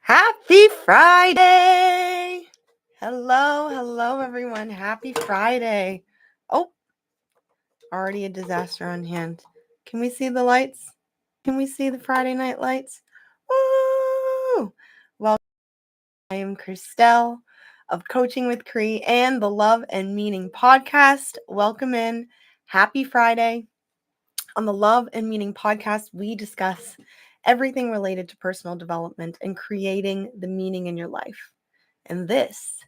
Happy Friday! Hello, everyone. Happy Friday. Oh, already a disaster on hand. Can we see the lights? Can we see the Friday night lights? Woo! Well, I am Christelle of Coaching with 𝘭𝘭 and the Love and Meaning podcast. Welcome in. Happy Friday. On the Love and Meaning podcast, we discuss everything related to personal development and creating the meaning in your life. And this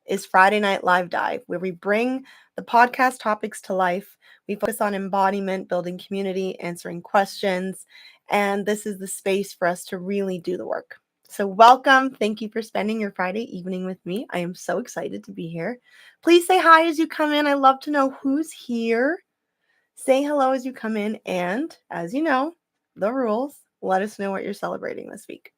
is Friday Night Live Dive, where we bring the podcast topics to life. We focus on embodiment, building community, answering questions, and this is the space for us to really do the work. So welcome. Thank you for spending your Friday evening with me. I am so excited to be here. Please say hi as you come in. I love to know who's here. Say hello as you come in, and as you know, the rules, let us know what you're celebrating this week.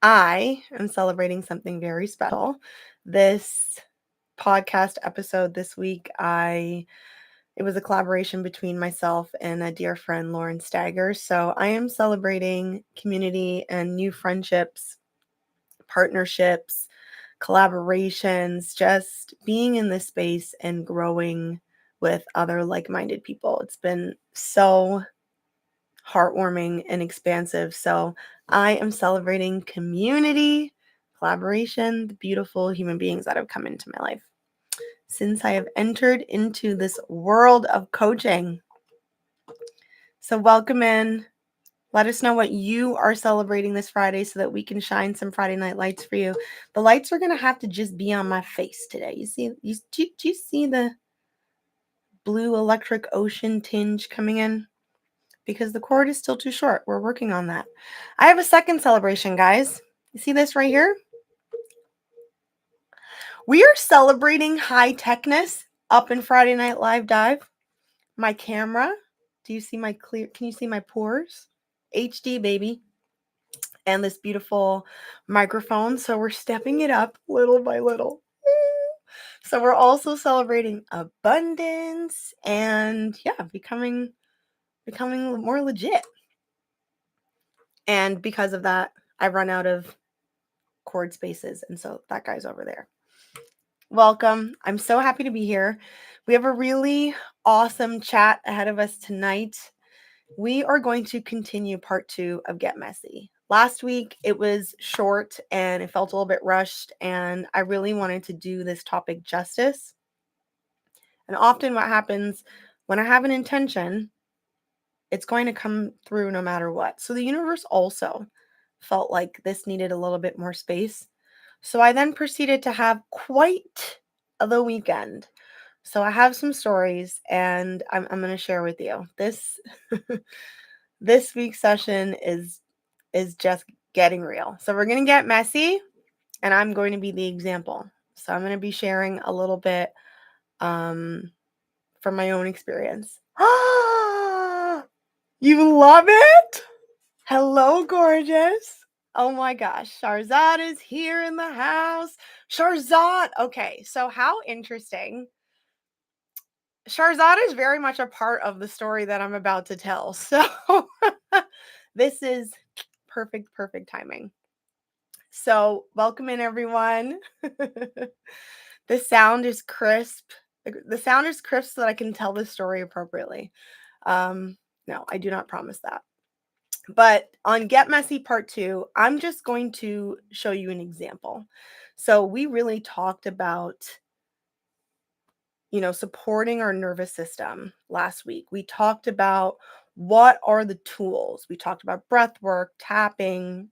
I am celebrating something very special. This podcast episode this week, it was a collaboration between myself and a dear friend, Lauren Stagger. So I am celebrating community and new friendships, partnerships, collaborations, just being in this space and growing with other like-minded people. It's been so heartwarming and expansive. So I am celebrating community, collaboration, the beautiful human beings that have come into my life since I have entered into this world of coaching. So welcome in. Let us know what you are celebrating this Friday so that we can shine some Friday night lights for you. The lights are going to have to just be on my face today. Do you see the blue electric ocean tinge coming in? Because the cord is still too short. We're working on that. I have a second celebration, guys. You see this right here? We are celebrating high techness up in Friday Night Live Dive. My camera. Do you see my clear? Can you see my pores? HD, baby. And this beautiful microphone. So we're stepping it up little by little. So we're also celebrating abundance and becoming more legit. And because of that, I've run out of cord spaces. And so that guy's over there. Welcome. I'm so happy to be here. We have a really awesome chat ahead of us tonight. We are going to continue part 2 of Get Messy. Last week, it was short and it felt a little bit rushed. And I really wanted to do this topic justice. And often what happens when I have an intention, it's going to come through no matter what. So the universe also felt like this needed a little bit more space. So I then proceeded to have quite the weekend. So I have some stories and I'm going to share with you. This week's session is just getting real. So we're going to get messy and I'm going to be the example. So I'm going to be sharing a little bit from my own experience. You love it? Hello, gorgeous. Oh my gosh, Shahrzad is here in the house. Shahrzad. Okay, so how interesting. Shahrzad is very much a part of the story that I'm about to tell. So this is perfect timing. So welcome in, everyone. The sound is crisp. The sound is crisp so that I can tell this story appropriately. No, I do not promise that. But on Get Messy Part 2, I'm just going to show you an example. So we really talked about, supporting our nervous system last week. We talked about what are the tools. We talked about breath work, tapping,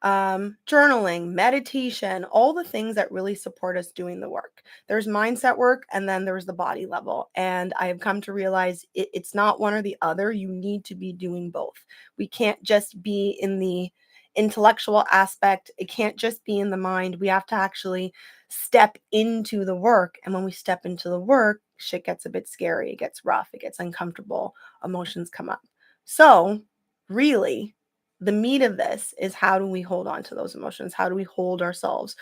journaling, meditation, all the things that really support us doing the work. There's mindset work and then there's the body level. And I have come to realize it's not one or the other. You need to be doing both. We can't just be in the intellectual aspect. It can't just be in the mind. We have to actually step into the work. And when we step into the work, shit gets a bit scary. It gets rough. It gets uncomfortable. Emotions come up. So really, the meat of this is how do we hold on to those emotions? How do we hold ourselves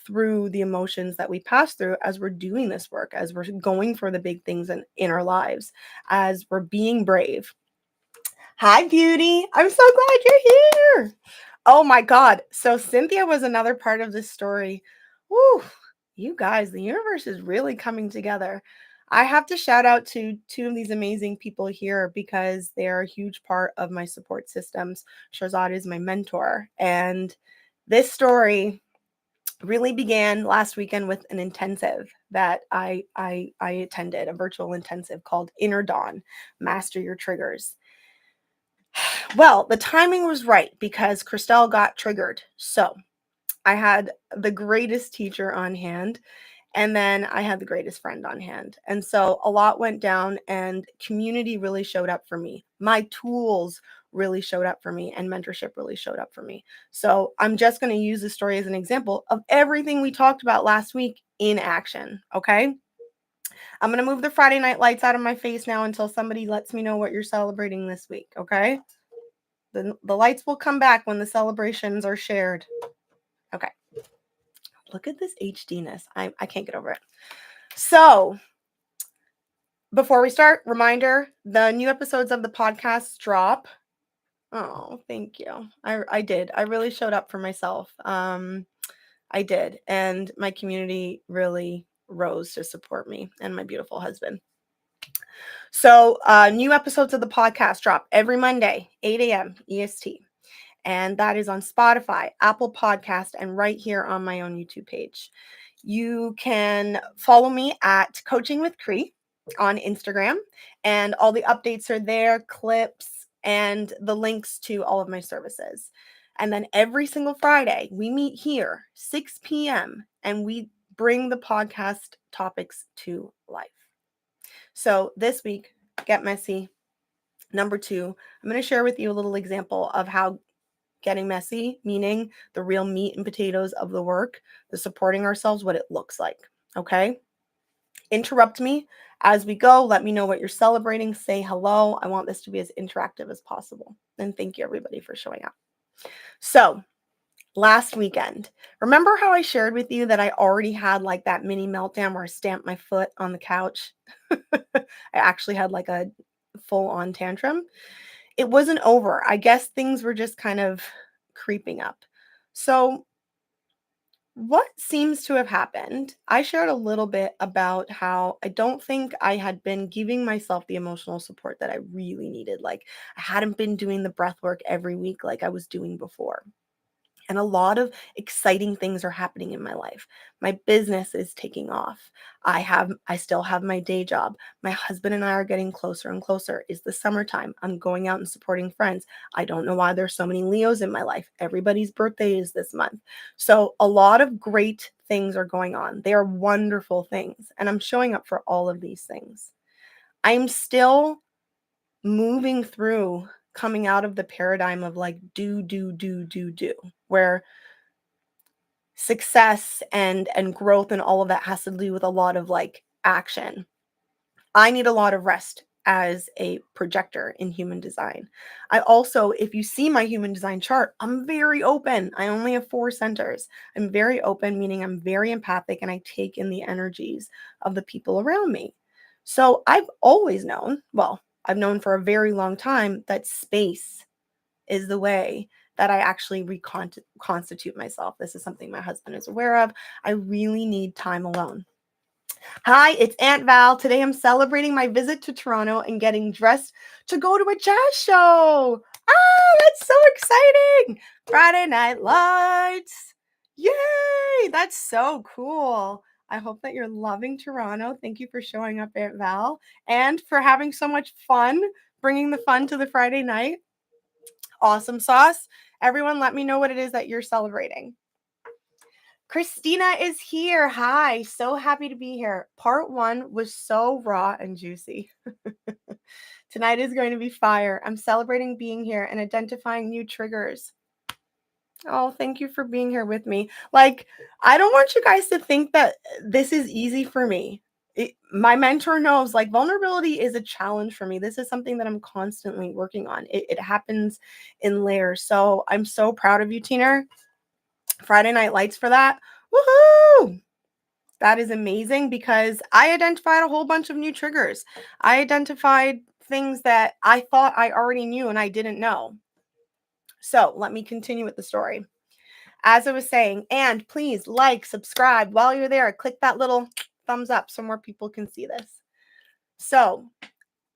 through the emotions that we pass through as we're doing this work, as we're going for the big things in our lives, as we're being brave? Hi, beauty. I'm so glad you're here. Oh my God. So Cynthia was another part of this story. Woo, you guys, the universe is really coming together. I have to shout out to two of these amazing people here because they are a huge part of my support systems. Shahzad is my mentor. And this story really began last weekend with an intensive that I attended, a virtual intensive called Inner Dawn, Master Your Triggers. Well, the timing was right because Christelle got triggered. So I had the greatest teacher on hand, and then I had the greatest friend on hand. And so a lot went down, and community really showed up for me. My tools really showed up for me, and mentorship really showed up for me. So I'm just going to use this story as an example of everything we talked about last week in action. Okay. I'm going to move the Friday night lights out of my face now until somebody lets me know what you're celebrating this week. Okay. The lights will come back when the celebrations are shared. Okay. Look at this HDness. I can't get over it. So before we start, reminder, the new episodes of the podcast drop. Oh, thank you. I did. I really showed up for myself. I did. And my community really rose to support me and my beautiful husband. So new episodes of the podcast drop every Monday, 8 a.m. EST. And that is on Spotify, Apple Podcast, and right here on my own YouTube page. You can follow me at Coaching with 𝘭𝘭 on Instagram, and all the updates are there, clips, and the links to all of my services. And then every single Friday, we meet here, 6 p.m., and we bring the podcast topics to life. So this week, Get Messy. Number 2, I'm going to share with you a little example of how getting messy, meaning the real meat and potatoes of the work, the supporting ourselves, what it looks like. Okay. Interrupt me as we go. Let me know what you're celebrating. Say hello. I want this to be as interactive as possible. And thank you everybody for showing up. So last weekend, remember how I shared with you that I already had like that mini meltdown where I stamped my foot on the couch? I actually had like a full on tantrum. It wasn't over. I guess things were just kind of creeping up. So what seems to have happened, I shared a little bit about how I don't think I had been giving myself the emotional support that I really needed. Like I hadn't been doing the breath work every week like I was doing before. And a lot of exciting things are happening in my life. My business is taking off. I still have my day job. My husband and I are getting closer and closer. It's the summertime. I'm going out and supporting friends. I don't know why there's so many Leos in my life. Everybody's birthday is this month. So a lot of great things are going on. They are wonderful things. And I'm showing up for all of these things. I'm still moving through coming out of the paradigm of like do, where success and growth and all of that has to do with a lot of like action. I need a lot of rest as a projector in human design. I also, if you see my human design chart, I'm very open. I only have 4 centers. I'm very open, meaning I'm very empathic and I take in the energies of the people around me. So I've always known, well, I've known for a very long time that space is the way that I actually reconstitute myself. This is something my husband is aware of. I really need time alone. Hi, it's Aunt Val. Today I'm celebrating my visit to Toronto and getting dressed to go to a jazz show. Ah, that's so exciting. Friday Night Lights. Yay, that's so cool. I hope that you're loving Toronto. Thank you for showing up, Aunt Val, and for having so much fun, bringing the fun to the Friday night. Awesome sauce. Everyone, let me know what it is that you're celebrating. Christina is here. Hi, so happy to be here. Part 1 was so raw and juicy. Tonight is going to be fire. I'm celebrating being here and identifying new triggers. Oh, thank you for being here with me. Like, I don't want you guys to think that this is easy for me. My mentor knows, like, vulnerability is a challenge for me. This is something that I'm constantly working on. It happens in layers. So I'm so proud of you, Tina. Friday Night Lights for that. Woohoo! That is amazing because I identified a whole bunch of new triggers. I identified things that I thought I already knew and I didn't know. So let me continue with the story. As I was saying, and please like, subscribe while you're there. Click that little thumbs up so more people can see this. So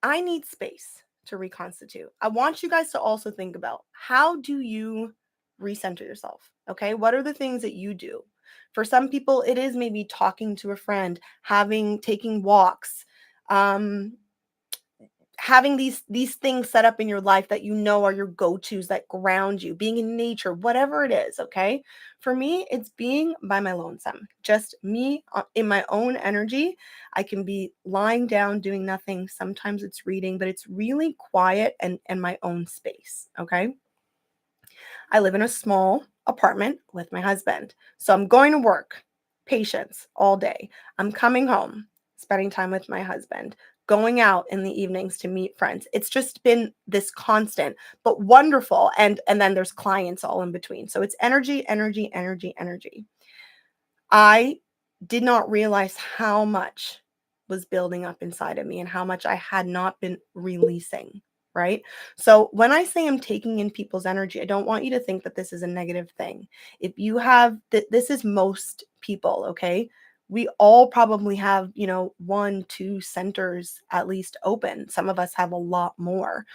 I need space to reconstitute. I want you guys to also think about, how do you recenter yourself? Okay. What are the things that you do? For some people, it is maybe talking to a friend, taking walks, having these things set up in your life that you know are your go-tos that ground you, being in nature, whatever it is, okay? For me, it's being by my lonesome, just me in my own energy. I can be lying down doing nothing. Sometimes it's reading, but it's really quiet and my own space, okay? I live in a small apartment with my husband. So I'm going to work, patience all day. I'm coming home, spending time with my husband, going out in the evenings to meet friends. It's just been this constant, but wonderful. And then there's clients all in between. So it's energy, energy, energy, energy. I did not realize how much was building up inside of me and how much I had not been releasing, right? So when I say I'm taking in people's energy, I don't want you to think that this is a negative thing. If you have, this is most people, okay? We all probably have, 1, 2 centers at least open. Some of us have a lot more.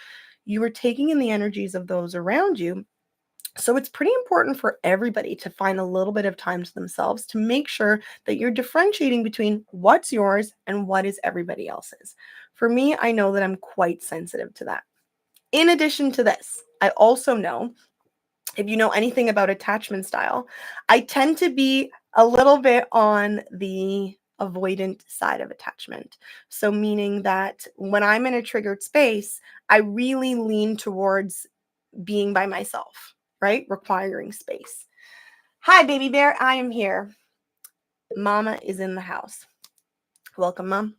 You are taking in the energies of those around you. So it's pretty important for everybody to find a little bit of time to themselves to make sure that you're differentiating between what's yours and what is everybody else's. For me, I know that I'm quite sensitive to that. In addition to this, I also know, if you know anything about attachment style, I tend to be a little bit on the avoidant side of attachment. So meaning that when I'm in a triggered space, I really lean towards being by myself, right? Requiring space. Hi, baby bear. I am here. Mama is in the house. Welcome, Mom.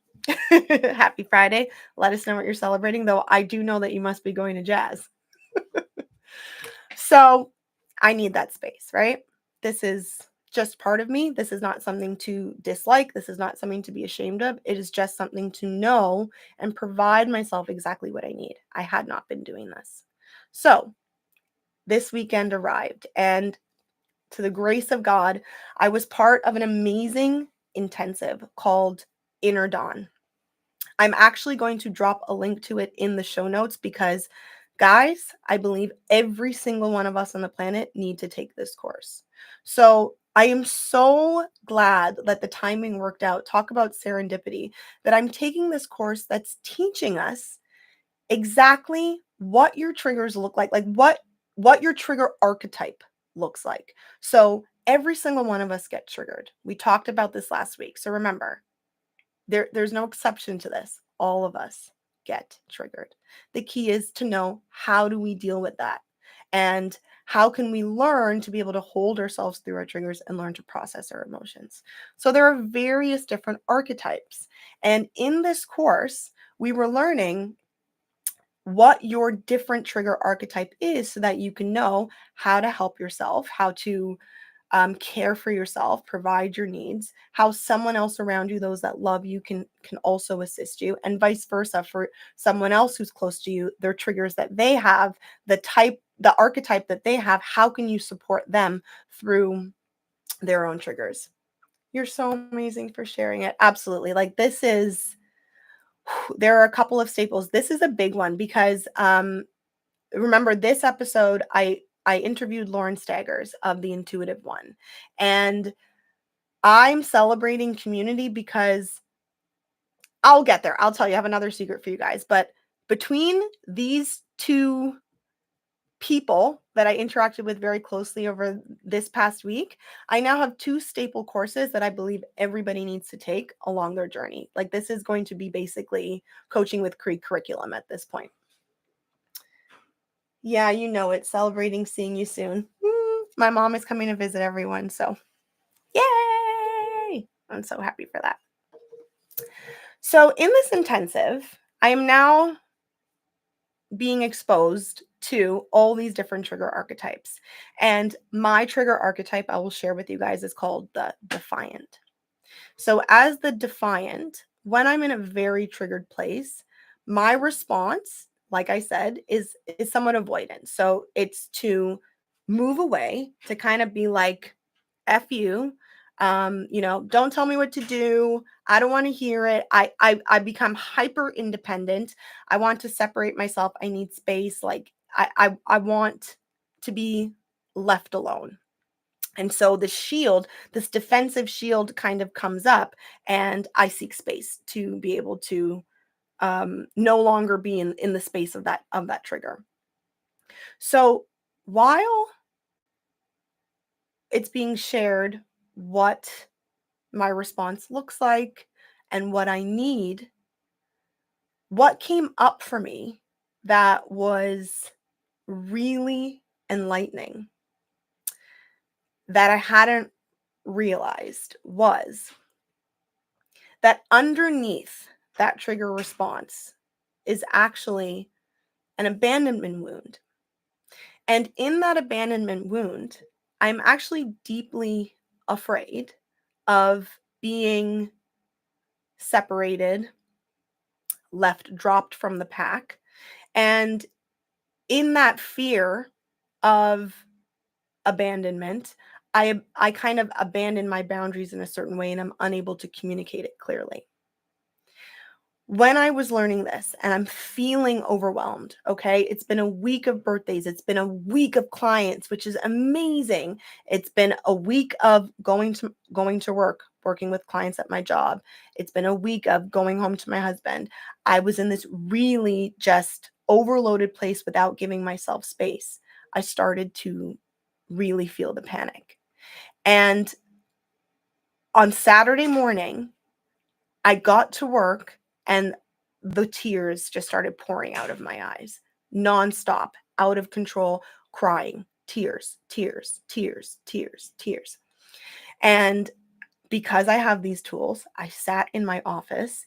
Happy Friday. Let us know what you're celebrating, though I do know that you must be going to jazz. So I need that space, right? This is just part of me. This is not something to dislike. This is not something to be ashamed of. It is just something to know and provide myself exactly what I need. I had not been doing this. So this weekend arrived, and to the grace of God, I was part of an amazing intensive called Inner Dawn. I'm actually going to drop a link to it in the show notes because, guys, I believe every single one of us on the planet need to take this course. So I am so glad that the timing worked out. Talk about serendipity, that I'm taking this course that's teaching us exactly what your triggers look like what your trigger archetype looks like. So every single one of us get triggered. We talked about this last week. So remember, there's no exception to this. All of us get triggered. The key is to know, how do we deal with that? And how can we learn to be able to hold ourselves through our triggers and learn to process our emotions? So there are various different archetypes. And in this course, we were learning what your different trigger archetype is so that you can know how to help yourself, how to care for yourself, provide your needs, how someone else around you, those that love you, can also assist you, and vice versa for someone else who's close to you, their triggers that they have, the archetype that they have, how can you support them through their own triggers? You're so amazing for sharing it. Absolutely. Like, this is, there are a couple of staples. This is a big one because remember this episode, I interviewed Lauren Staggers of the Intuitive One, and I'm celebrating community because I'll get there. I'll tell you, I have another secret for you guys, but between these two people that I interacted with very closely over this past week, I now have 2 staple courses that I believe everybody needs to take along their journey. Like, this is going to be basically coaching with curriculum at this point. Yeah, you know it. Celebrating seeing you soon. My mom is coming to visit everyone, so yay! I'm so happy for that. So in this intensive, I am now being exposed to all these different trigger archetypes. And my trigger archetype I will share with you guys is called the Defiant. So as the Defiant, when I'm in a very triggered place, my response like I said, is somewhat avoidant. So it's to move away, to kind of be like, F you, don't tell me what to do. I don't want to hear it. I become hyper independent. I want to separate myself. I need space. Like I want to be left alone. And so the shield, this defensive shield kind of comes up, and I seek space to be able to no longer be in the space of that trigger. So while it's being shared what my response looks like and what I need, what came up for me that was really enlightening that I hadn't realized was that underneath that trigger response is actually an abandonment wound. And in that abandonment wound, I'm actually deeply afraid of being separated, dropped from the pack. And in that fear of abandonment, I kind of abandon my boundaries in a certain way, and I'm unable to communicate it clearly. When I was learning this and I'm feeling overwhelmed, okay, it's been a week of birthdays. It's been a week of clients, which is amazing. It's been a week of going to work, working with clients at my job. It's been a week of going home to my husband. I was in this really just overloaded place without giving myself space. I started to really feel the panic. And on Saturday morning, I got to work and the tears just started pouring out of my eyes, nonstop, out of control, crying, tears, tears, tears, tears, tears. And because I have these tools, I sat in my office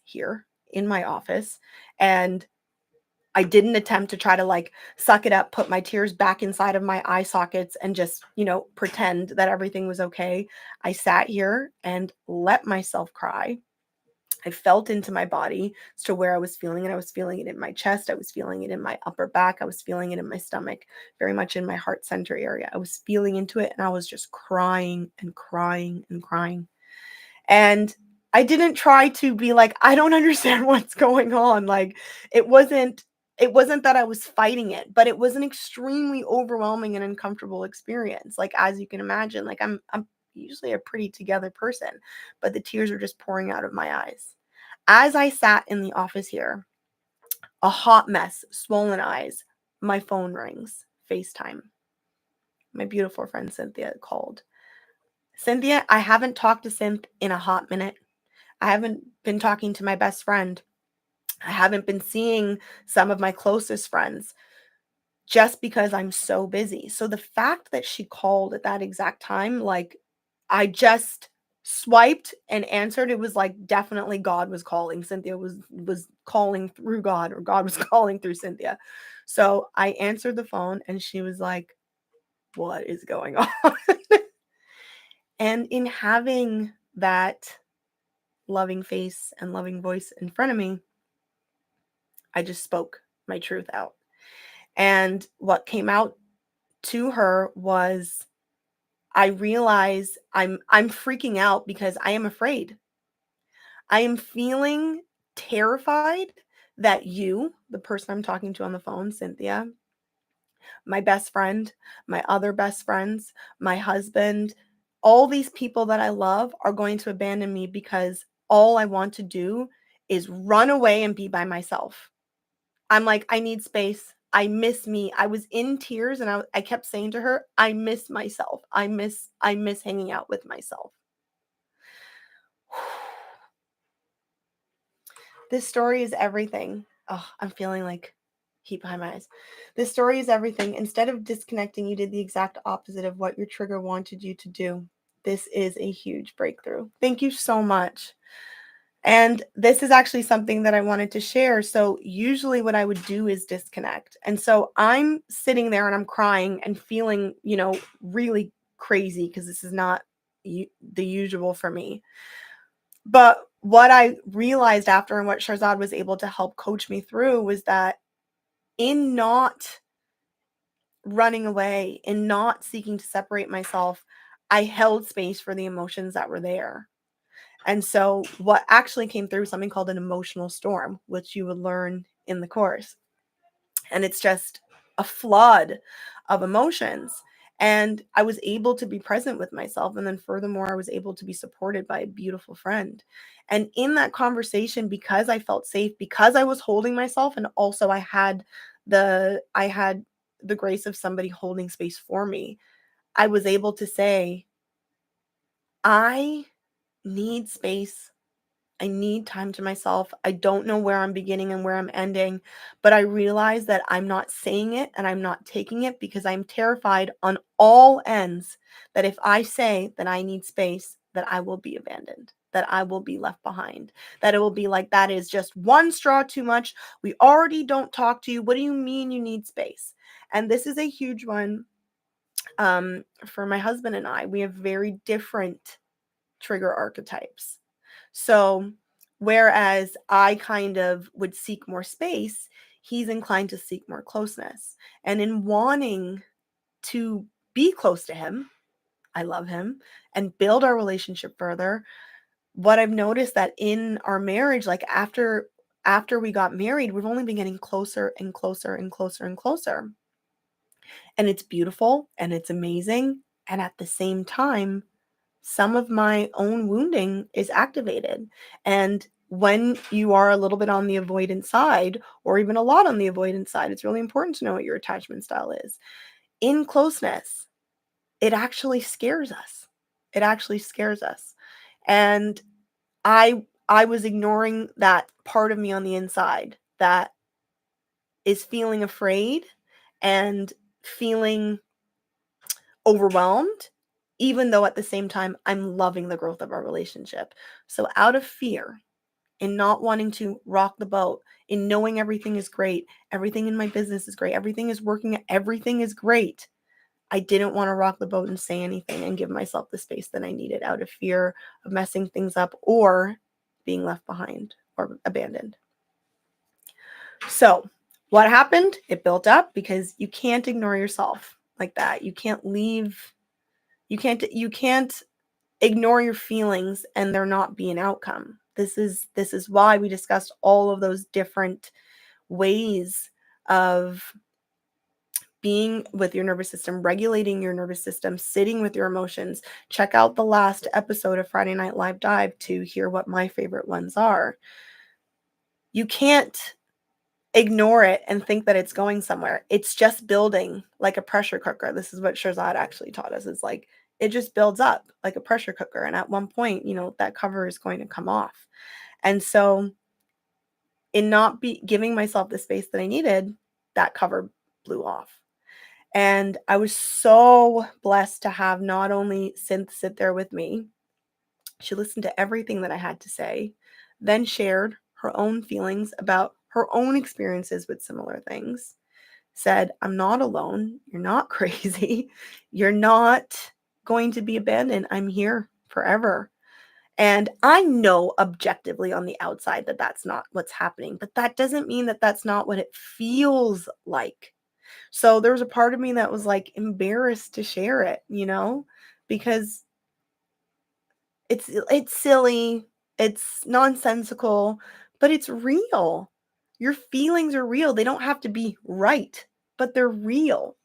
and I didn't attempt to try to like suck it up, put my tears back inside of my eye sockets and just, pretend that everything was okay. I sat here and let myself cry. I felt into my body as to where I was feeling it. I was feeling it in my chest. I was feeling it in my upper back. I was feeling it in my stomach, very much in my heart center area. I was feeling into it and I was just crying and crying and crying. And I didn't try to be like, I don't understand what's going on. Like it wasn't that I was fighting it, but it was an extremely overwhelming and uncomfortable experience. Like, as you can imagine, like I'm usually a pretty together person, but the tears were just pouring out of my eyes. As I sat in the office here, a hot mess, swollen eyes, my phone rings, FaceTime. My beautiful friend Cynthia called. Cynthia, I haven't talked to Synth in a hot minute. I haven't been talking to my best friend. I haven't been seeing some of my closest friends just because I'm so busy. So the fact that she called at that exact time, like I just swiped and answered. It was like definitely God was calling. Cynthia was calling through God, or God was calling through Cynthia. So I answered the phone and she was like, what is going on? And in having that loving face and loving voice in front of me, I just spoke my truth out. And what came out to her was, I realize I'm freaking out because I am afraid. I am feeling terrified that you, the person I'm talking to on the phone, Cynthia, my best friend, my other best friends, my husband, all these people that I love are going to abandon me because all I want to do is run away and be by myself. I'm like, I need space. I miss me. I was in tears and I kept saying to her, I miss myself. I miss hanging out with myself. This story is everything. Oh, I'm feeling like heat behind my eyes. This story is everything. Instead of disconnecting, you did the exact opposite of what your trigger wanted you to do. This is a huge breakthrough. Thank you so much. And this is actually something that I wanted to share. So usually what I would do is disconnect. And so I'm sitting there and I'm crying and feeling, really crazy because this is not the usual for me. But what I realized after, and what Shahrzad was able to help coach me through, was that in not running away, in not seeking to separate myself, I held space for the emotions that were there. And so what actually came through, something called an emotional storm, which you would learn in the course. And it's just a flood of emotions. And I was able to be present with myself. And then furthermore, I was able to be supported by a beautiful friend. And in that conversation, because I felt safe, because I was holding myself, and also I had the grace of somebody holding space for me, I was able to say, I need space. I need time to myself. I don't know where I'm beginning and where I'm ending, but I realize that I'm not saying it and I'm not taking it because I'm terrified on all ends that if I say that I need space, that I will be abandoned, that I will be left behind, that it will be like, that is just one straw too much. We already don't talk to you. What do you mean you need space? And this is a huge one for my husband and I. We have very different trigger archetypes. So whereas I kind of would seek more space, he's inclined to seek more closeness. And in wanting to be close to him, I love him, and build our relationship further, what I've noticed that in our marriage, like after we got married, we've only been getting closer and closer and closer and closer. And it's beautiful and it's amazing. And at the same time, some of my own wounding is activated. And when you are a little bit on the avoidant side, or even a lot on the avoidant side, it's really important to know what your attachment style is. In closeness, it actually scares us. It actually scares us. And I was ignoring that part of me on the inside that is feeling afraid and feeling overwhelmed, even though at the same time I'm loving the growth of our relationship. So out of fear, in not wanting to rock the boat, in knowing everything is great, everything in my business is great, everything is working, everything is great, I didn't want to rock the boat and say anything and give myself the space that I needed out of fear of messing things up or being left behind or abandoned. So what happened? It built up because you can't ignore yourself like that. You can't leave. You can't ignore your feelings and there not be an outcome. This is why we discussed all of those different ways of being with your nervous system, regulating your nervous system, sitting with your emotions. Check out the last episode of Friday Night Live Dive to hear what my favorite ones are. You can't ignore it and think that it's going somewhere. It's just building like a pressure cooker. This is what 𝘱𝘨 actually taught us. It's like, it just builds up like a pressure cooker. And at one point, that cover is going to come off. And so in not giving myself the space that I needed, that cover blew off. And I was so blessed to have not only Synth sit there with me, she listened to everything that I had to say, then shared her own feelings about her own experiences with similar things, said, I'm not alone. You're not crazy. You're not going to be abandoned. I'm here forever. And I know objectively on the outside that that's not what's happening, but that doesn't mean that that's not what it feels like. So there was a part of me that was like embarrassed to share it, because it's silly, it's nonsensical, but it's real. Your feelings are real. They don't have to be right, but they're real.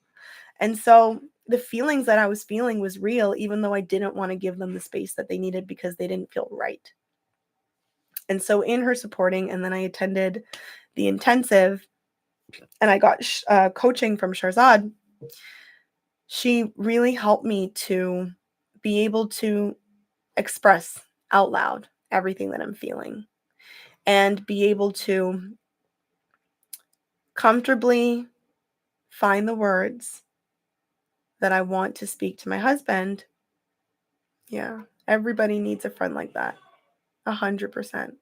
And so the feelings that I was feeling was real, even though I didn't want to give them the space that they needed because they didn't feel right. And so in her supporting, and then I attended the intensive and I got coaching from 𝘱𝘨, she really helped me to be able to express out loud everything that I'm feeling and be able to comfortably find the words that I want to speak to my husband. Yeah, everybody needs a friend like that, 100%.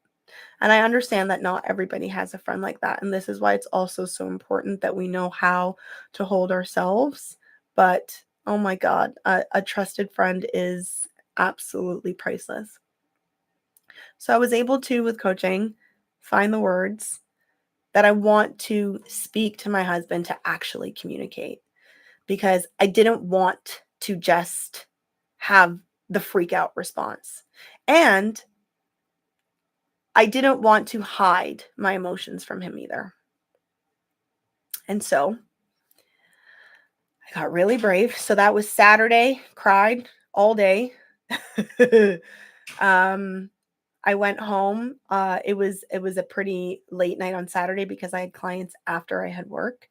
And I understand that not everybody has a friend like that. And this is why it's also so important that we know how to hold ourselves. But oh my God, a trusted friend is absolutely priceless. So I was able to, with coaching, find the words that I want to speak to my husband to actually communicate, because I didn't want to just have the freak out response. And I didn't want to hide my emotions from him either. And so I got really brave. So that was Saturday, cried all day. I went home. It was a pretty late night on Saturday because I had clients after I had work.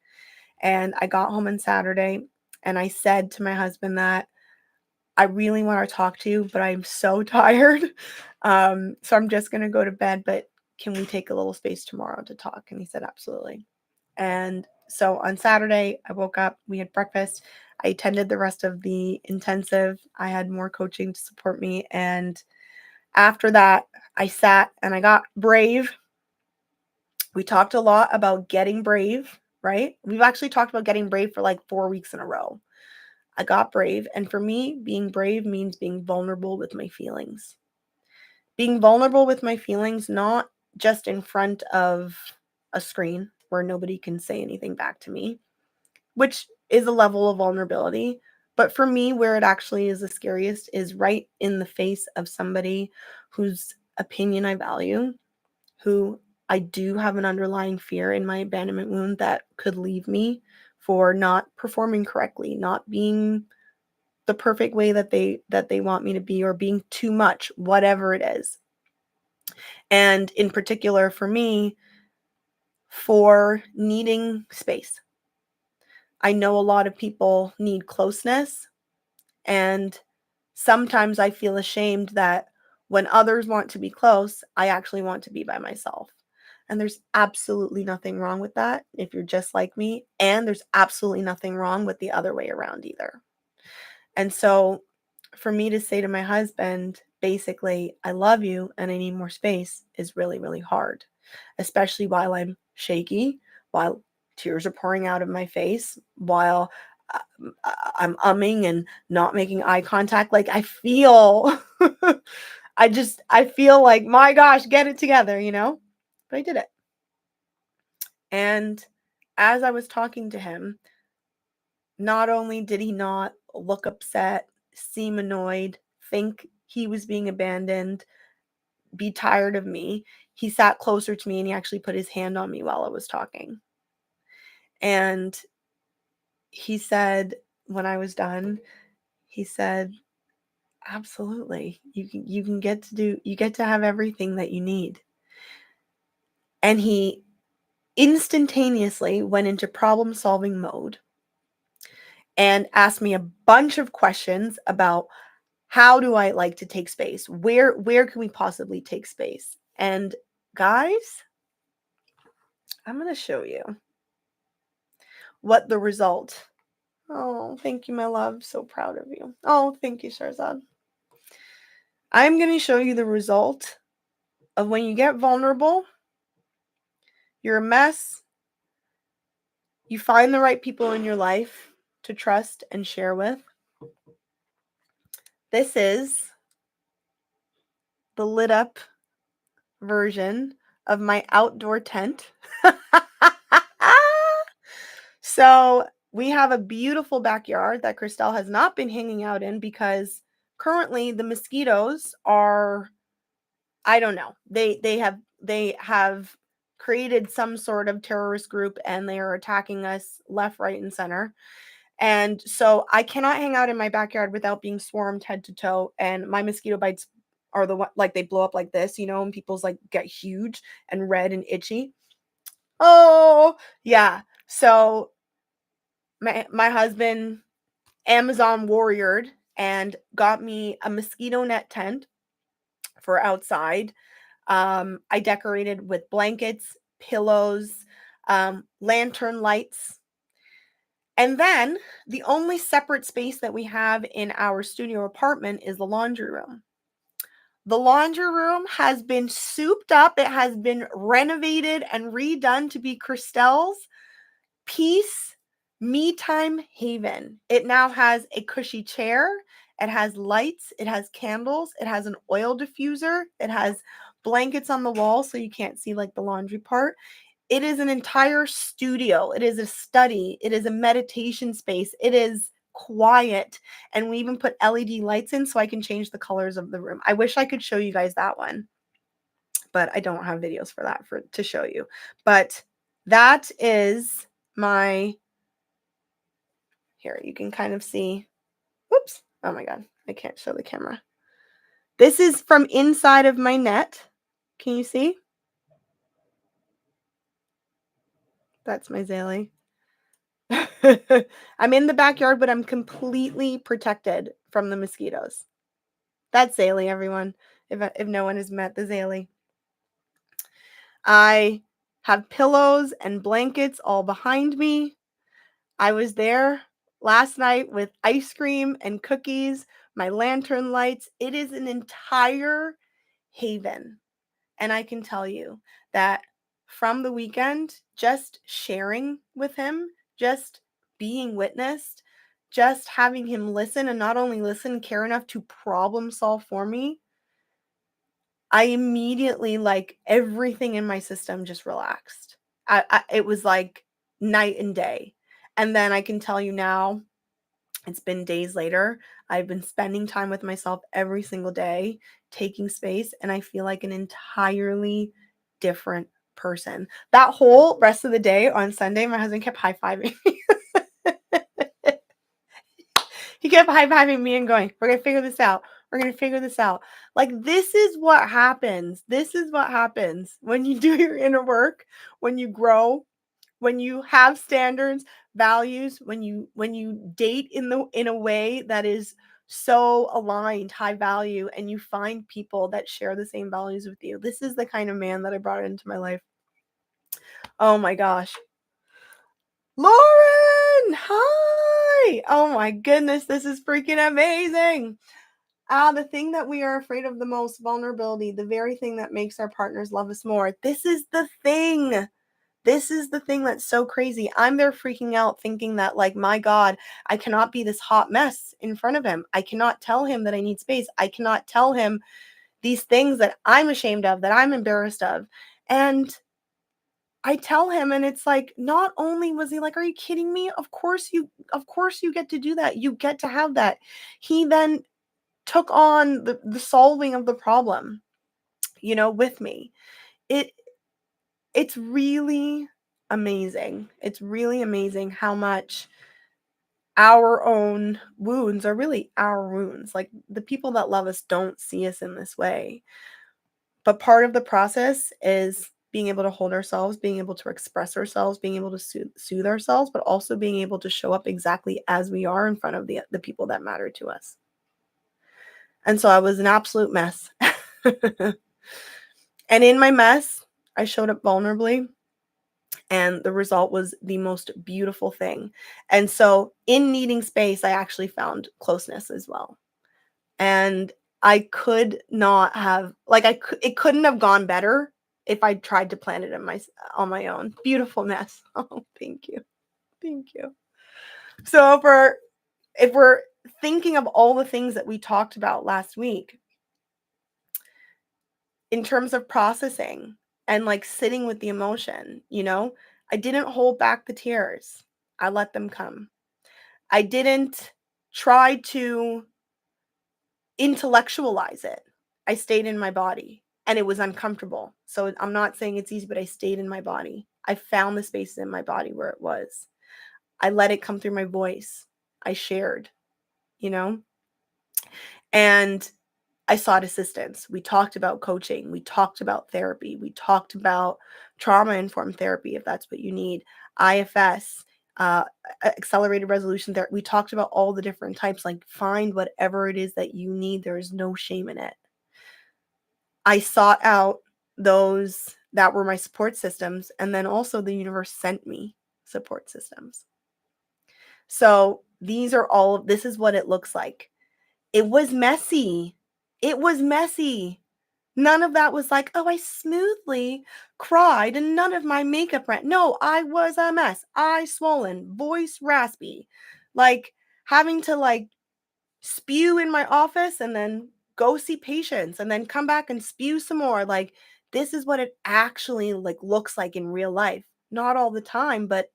And I got home on Saturday and I said to my husband that I really want to talk to you, but I'm so tired. So I'm just going to go to bed, but can we take a little space tomorrow to talk? And he said, absolutely. And so on Saturday, I woke up, we had breakfast. I attended the rest of the intensive. I had more coaching to support me. And after that, I sat and I got brave. We talked a lot about getting brave, right? We've actually talked about getting brave for like 4 weeks in a row. I got brave. And for me, being brave means being vulnerable with my feelings. Being vulnerable with my feelings, not just in front of a screen where nobody can say anything back to me, which is a level of vulnerability. But for me, where it actually is the scariest is right in the face of somebody whose opinion I value, who I do have an underlying fear in my abandonment wound that could leave me for not performing correctly, not being the perfect way that they want me to be, or being too much, whatever it is. And in particular for me, for needing space. I know a lot of people need closeness, and sometimes I feel ashamed that when others want to be close, I actually want to be by myself. And there's absolutely nothing wrong with that if you're just like me, and there's absolutely nothing wrong with the other way around either. And so for me to say to my husband, basically, I love you and I need more space is really, really hard, especially while I'm shaky, while tears are pouring out of my face, while I'm umming and not making eye contact. Like I feel, I feel like, my gosh, get it together, but I did it. And as I was talking to him, not only did he not look upset, seem annoyed, think he was being abandoned, be tired of me, he sat closer to me and he actually put his hand on me while I was talking. And he said, when I was done, he said, absolutely, you get to have everything that you need. And he instantaneously went into problem-solving mode and asked me a bunch of questions about how do I like to take space? Where can we possibly take space? And guys, I'm going to show you what the result. Oh, thank you, my love. So proud of you. Oh, thank you, Sharzad. I'm going to show you the result of when you get vulnerable, you're a mess, you find the right people in your life to trust and share with. This is the lit up version of my outdoor tent. So we have a beautiful backyard that Christelle has not been hanging out in because currently the mosquitoes are, I don't know, they have created some sort of terrorist group and they are attacking us left, right, and center. And so I cannot hang out in my backyard without being swarmed head to toe. And my mosquito bites are the one, like, they blow up like this, and people's like get huge and red and itchy. Oh, yeah. So my husband Amazon warriored and got me a mosquito net tent for outside. I decorated with blankets, pillows, lantern lights. And then the only separate space that we have in our studio apartment is the laundry room. The laundry room has been souped up. It has been renovated and redone to be Christelle's peace, me time haven. It now has a cushy chair. It has lights. It has candles. It has an oil diffuser. It has blankets on the wall so you can't see like the laundry part. It is an entire studio. It is a study. It is a meditation space. It is quiet. And we even put LED lights in so I can change the colors of the room. I wish I could show you guys that one, but I don't have videos for that to show you. But that is my, here, you can kind of see. Whoops. Oh my God. I can't show the camera. This is from inside of my net. Can you see? That's my 𝘬𝘰𝘬𝘦. I'm in the backyard, but I'm completely protected from the mosquitoes. That's 𝘬𝘰𝘬, everyone. If no one has met the 𝘬𝘰𝘬. I have pillows and blankets all behind me. I was there last night with ice cream and cookies, my lantern lights. It is an entire haven. And I can tell you that from the weekend, just sharing with him, just being witnessed, just having him listen, and not only listen, care enough to problem solve for me, I immediately, like, everything in my system just relaxed. It was like night and day. And then I can tell you now, it's been days later, I've been spending time with myself every single day, taking space, and I feel like an entirely different person. That whole rest of the day on Sunday, my husband kept high-fiving me. He kept high-fiving me and going, "We're going to figure this out. We're going to figure this out." Like, this is what happens. This is what happens when you do your inner work, when you grow, when you have standards, values, when you date in a way that is so aligned, high value, and you find people that share the same values with you. This is the kind of man that I brought into my life. Oh my gosh. Lauren, hi. Oh my goodness, this is freaking amazing. The thing that we are afraid of the most, vulnerability, the very thing that makes our partners love us more. This is the thing. This is the thing that's so crazy. I'm there freaking out thinking that, like, my God, I cannot be this hot mess in front of him. I cannot tell him that I need space. I cannot tell him these things that I'm ashamed of, that I'm embarrassed of. And I tell him, and it's like, not only was he like, "Are you kidding me? Of course you get to do that. You get to have that." He then took on the solving of the problem, with me. It's really amazing. It's really amazing how much our own wounds are really our wounds. Like, the people that love us don't see us in this way. But part of the process is being able to hold ourselves, being able to express ourselves, being able to soothe ourselves, but also being able to show up exactly as we are in front of the people that matter to us. And so I was an absolute mess. And in my mess, I showed up vulnerably. And the result was the most beautiful thing. And so in needing space, I actually found closeness as well. And I could not have, like, it couldn't have gone better if I tried to plan it on my own. Beautiful mess. Oh, thank you. Thank you. So if we're thinking of all the things that we talked about last week, in terms of processing and, like, sitting with the emotion, I didn't hold back the tears. I let them come. I didn't try to intellectualize it. I stayed in my body, and it was uncomfortable. So I'm not saying it's easy, but I stayed in my body. I found the spaces in my body where it was. I let it come through my voice. I shared, and I sought assistance. We talked about coaching. We talked about therapy. We talked about trauma-informed therapy, if that's what you need. IFS, accelerated resolution therapy. We talked about all the different types. Like, find whatever it is that you need. There is no shame in it. I sought out those that were my support systems, and then also the universe sent me support systems. So this is what it looks like. It was messy. It was messy. None of that was like, "Oh, I smoothly cried and none of my makeup ran." No, I was a mess. Eye swollen, voice raspy, like having to, like, spew in my office and then go see patients and then come back and spew some more. Like, this is what it actually looks like in real life. Not all the time, but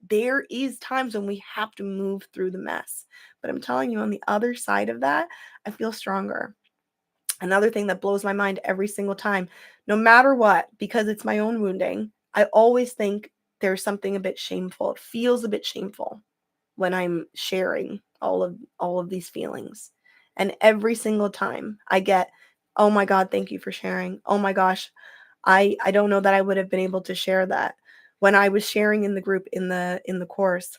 there is times when we have to move through the mess. But I'm telling you, on the other side of that, I feel stronger. Another thing that blows my mind every single time, no matter what, because it's my own wounding, I always think there's something a bit shameful. It feels a bit shameful when I'm sharing all of these feelings. And every single time I get, oh my God, thank you for sharing. Oh my gosh, I don't know that I would have been able to share that. When I was sharing in the group in the course,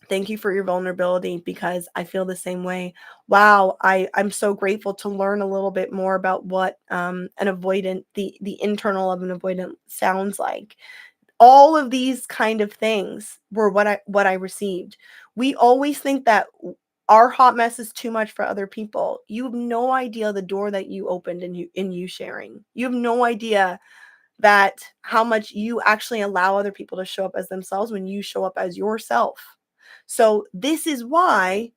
thank you for your vulnerability, because I feel the same way. Wow, I'm so grateful to learn a little bit more about what an avoidant, the internal of an avoidant sounds like. All of these kind of things were what I received. We always think that our hot mess is too much for other people. You have no idea the door that you opened in you sharing. You have no idea that how much you actually allow other people to show up as themselves when you show up as yourself. So this is why,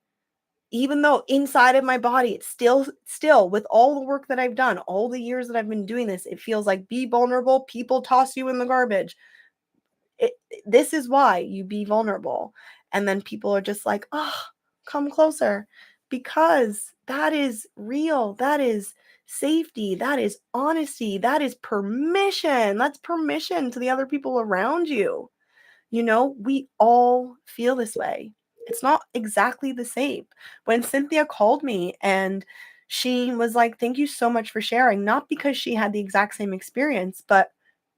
even though inside of my body, it's still with all the work that I've done, all the years that I've been doing this, it feels like be vulnerable. People toss you in the garbage. This is why you be vulnerable. And then people are just like, oh, come closer, because that is real. That is safety. That is honesty. That is permission. That's permission to the other people around you. We all feel this way. It's not exactly the same. When Cynthia called me and she was like, thank you so much for sharing, not because she had the exact same experience, but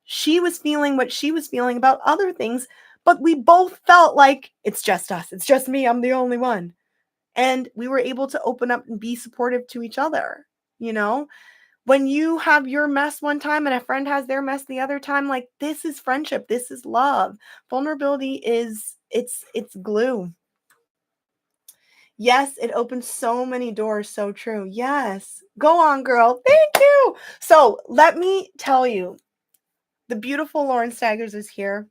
she was feeling what she was feeling about other things, but we both felt like it's just us. It's just me. I'm the only one. And we were able to open up and be supportive to each other. When you have your mess one time and a friend has their mess the other time, this is friendship. This is love. Vulnerability it's glue. Yes, it opens so many doors. So true. Yes. Go on, girl. Thank you. So let me tell you, the beautiful Lauren Staggers is here.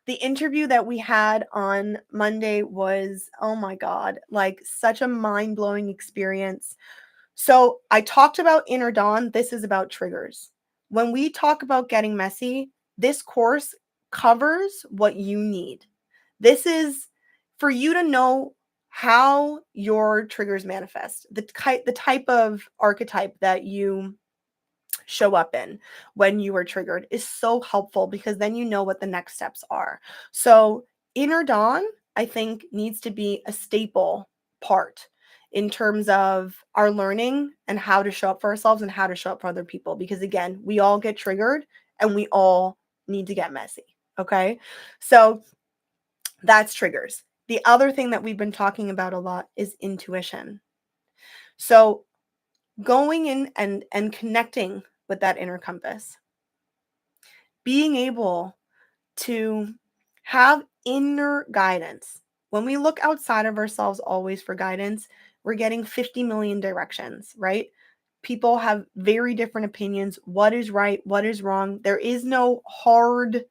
The interview that we had on Monday was, oh my God, such a mind-blowing experience. So I talked about inner dawn. This is about triggers. When we talk about getting messy, this course covers what you need. This is for you to know how your triggers manifest, the type of archetype that you show up in when you are triggered is so helpful, because then you know what the next steps are. So inner dawn, I think, needs to be a staple part in terms of our learning and how to show up for ourselves and how to show up for other people. Because again, we all get triggered and we all need to get messy. Okay. So that's triggers. The other thing that we've been talking about a lot is intuition. So going in and connecting with that inner compass, being able to have inner guidance. When we look outside of ourselves always for guidance, we're getting 50 million directions, right? People have very different opinions. What is right? What is wrong? There is no hard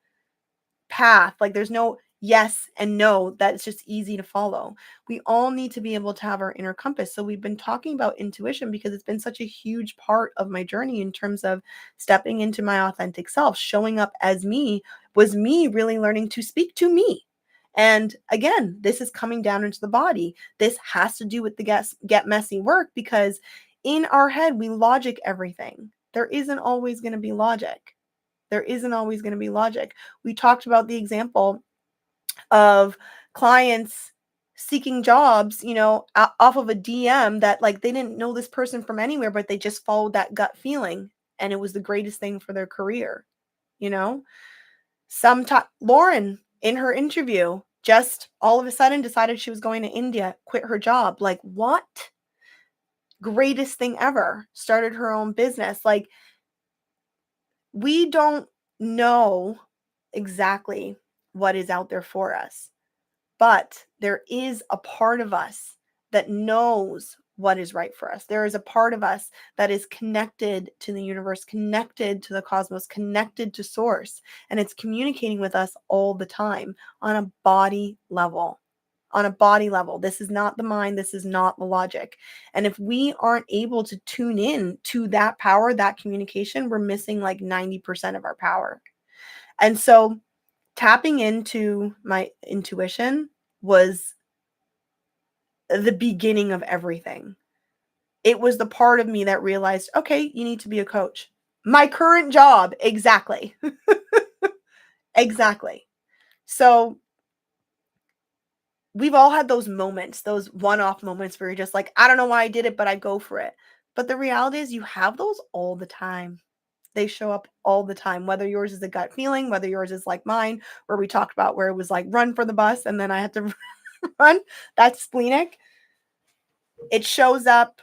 path. There's no yes and no that's just easy to follow. We all need to be able to have our inner compass. So we've been talking about intuition because it's been such a huge part of my journey in terms of stepping into my authentic self. Showing up as me was me really learning to speak to me. And again, this is coming down into the body. This has to do with the get messy work, because in our head, we logic everything. There isn't always going to be logic. There isn't always going to be logic. We talked about the example of clients seeking jobs, off of a DM that they didn't know this person from anywhere, but they just followed that gut feeling. And it was the greatest thing for their career. Lauren in her interview just all of a sudden decided she was going to India, quit her job. What? Greatest thing ever. Started her own business. We don't know exactly what is out there for us, but there is a part of us that knows what is right for us. There is a part of us that is connected to the universe, connected to the cosmos, connected to source, and it's communicating with us all the time on a body level. on a body level. This is not the mind. This is not the logic. And if we aren't able to tune in to that power, that communication, we're missing like 90% of our power. And so tapping into my intuition was the beginning of everything. It was the part of me that realized, okay, you need to be a coach. My current job, exactly. Exactly. So we've all had those moments, those one-off moments where you're just like, I don't know why I did it, but I go for it. But the reality is you have those all the time. They show up all the time, whether yours is a gut feeling, whether yours is like mine, where we talked about where it was like run for the bus and then I had to run. That's splenic. It shows up.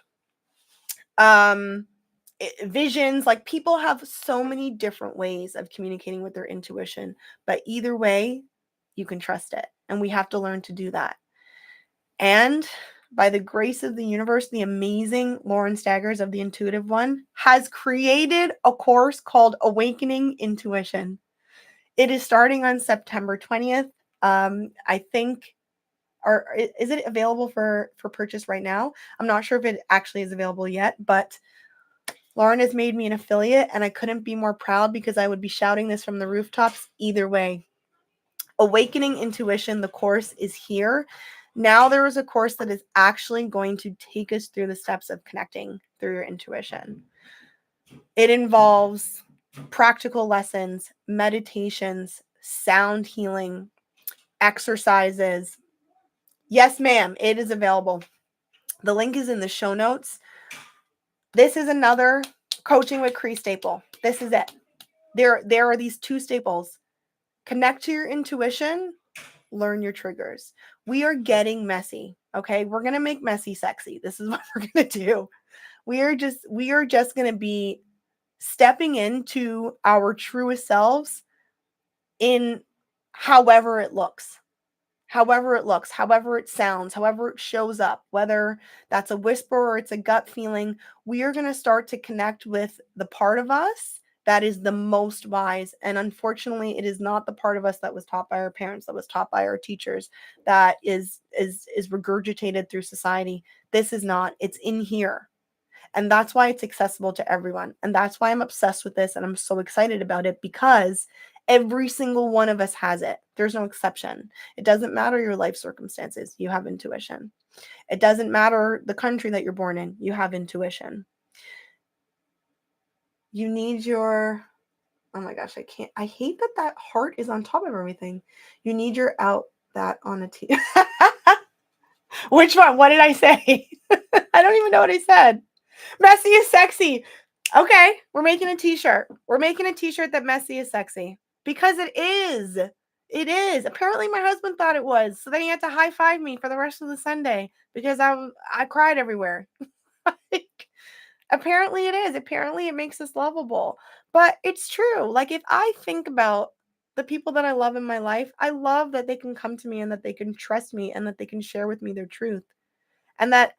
Visions, like people have so many different ways of communicating with their intuition, but either way, you can trust it. And we have to learn to do that. And by the grace of the universe, the amazing Lauren Staggers of the Intuitive One has created a course called Awakening Intuition. It is starting on September 20th. I think, or is it available for purchase right now? I'm not sure if it actually is available yet, but Lauren has made me an affiliate and I couldn't be more proud because I would be shouting this from the rooftops either way. Awakening Intuition, the course is here. Now there is a course that is actually going to take us through the steps of connecting through your intuition. It involves practical lessons, meditations, sound healing, exercises. Yes, ma'am, it is available. The link is in the show notes. This is another coaching with Cree staple. This is it. There are these two staples. Connect to your intuition, learn your triggers. We are getting messy, okay? We're going to make messy sexy. This is what we're going to do. We are just going to be stepping into our truest selves in however it looks. However it sounds, however it shows up, whether that's a whisper or it's a gut feeling, we are going to start to connect with the part of us that is the most wise. And unfortunately, it is not the part of us that was taught by our parents, that was taught by our teachers, that is regurgitated through society. This is not. It's in here. And that's why it's accessible to everyone. And that's why I'm obsessed with this and I'm so excited about it, because every single one of us has it. There's no exception. It doesn't matter your life circumstances. You have intuition. It doesn't matter the country that you're born in. You have intuition. You need your, oh my gosh, I hate that heart is on top of everything. You need your out that on a T. Which one? What did I say? I don't even know what I said. Messy is sexy. Okay, we're making a t-shirt. We're making a t-shirt that messy is sexy. Because it is. It is. Apparently my husband thought it was. So then he had to high five me for the rest of the Sunday because I cried everywhere. Like, apparently it is. Apparently it makes us lovable. But it's true. Like if I think about the people that I love in my life, I love that they can come to me and that they can trust me and that they can share with me their truth. And that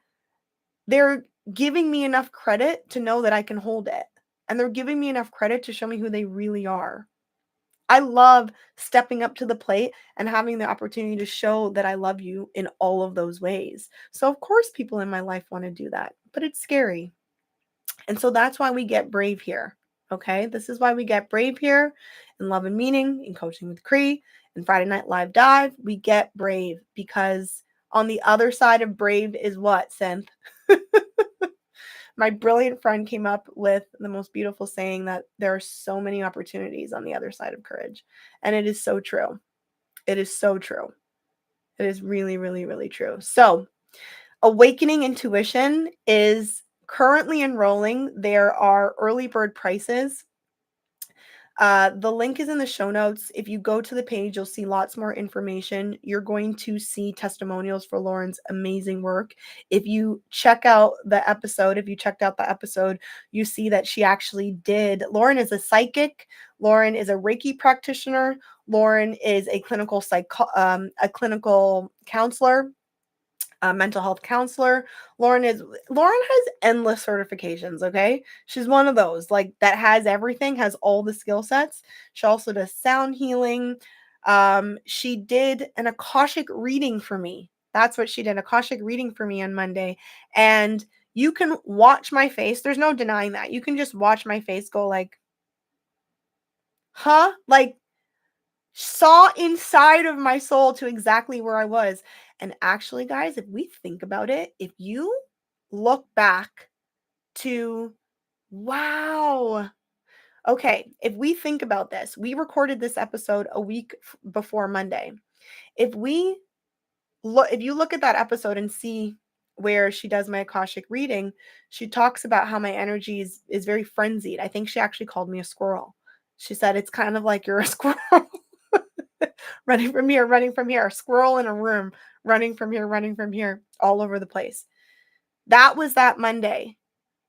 they're giving me enough credit to know that I can hold it. And they're giving me enough credit to show me who they really are. I love stepping up to the plate and having the opportunity to show that I love you in all of those ways. So of course people in my life want to do that, but it's scary. And so that's why we get brave here. Okay. This is why we get brave here in Love and Meaning, in Coaching with Cree, in Friday Night Live Dive. We get brave because on the other side of brave is what, Synth? My brilliant friend came up with the most beautiful saying that there are so many opportunities on the other side of courage. And it is so true. It is so true. It is really, really, really true. So Awakening Intuition is currently enrolling. There are early bird prices. The link is in the show notes. If you go to the page, you'll see lots more information. You're going to see testimonials for Lauren's amazing work. If you check out the episode, you see that she actually did. Lauren is a psychic. Lauren is a Reiki practitioner. Lauren is a clinical counselor. Mental health counselor. Lauren has endless certifications. Okay. She's one of those like that has everything, has all the skill sets. She also does sound healing. She did an Akashic reading for me. That's what she did, Akashic reading for me on Monday. And you can watch my face. There's no denying that. You can just watch my face go like, huh? Like, saw inside of my soul to exactly where I was. And actually, guys, if we think about it, if you look back to, wow. Okay, if we think about this, we recorded this episode a week before Monday. If you look at that episode and see where she does my Akashic reading, she talks about how my energy is very frenzied. I think she actually called me a squirrel. She said, it's kind of like you're a squirrel. running from here, a squirrel in a room, running from here, all over the place. That was that Monday.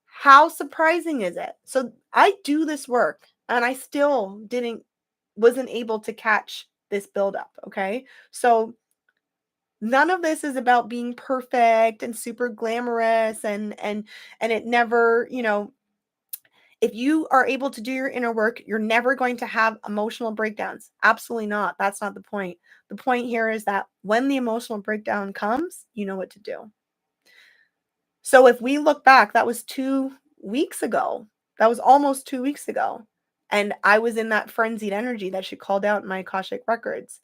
How surprising is it? So I do this work and I still wasn't able to catch this buildup. Okay. So none of this is about being perfect and super glamorous and it never, if you are able to do your inner work, you're never going to have emotional breakdowns. Absolutely not. That's not the point. The point here is that when the emotional breakdown comes, you know what to do. So if we look back, that was 2 weeks ago. That was almost 2 weeks ago. And I was in that frenzied energy that she called out in my Akashic records.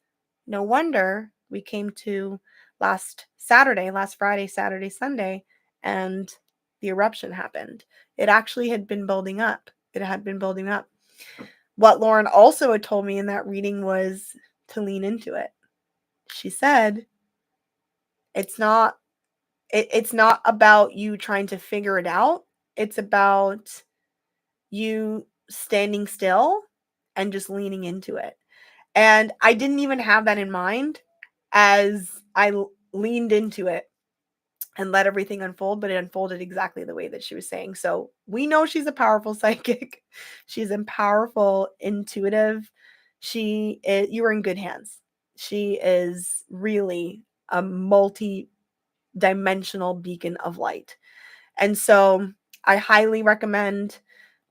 No wonder we came to last Friday, Saturday, Sunday, and the eruption happened. It actually had been building up. What Lauren also had told me in that reading was to lean into it. She said, it's not about you trying to figure it out. It's about you standing still and just leaning into it. And I didn't even have that in mind as I leaned into it and let everything unfold, but it unfolded exactly the way that she was saying. So we know she's a powerful psychic. She's a powerful intuitive. You are in good hands. She is really a multi-dimensional beacon of light. And so I highly recommend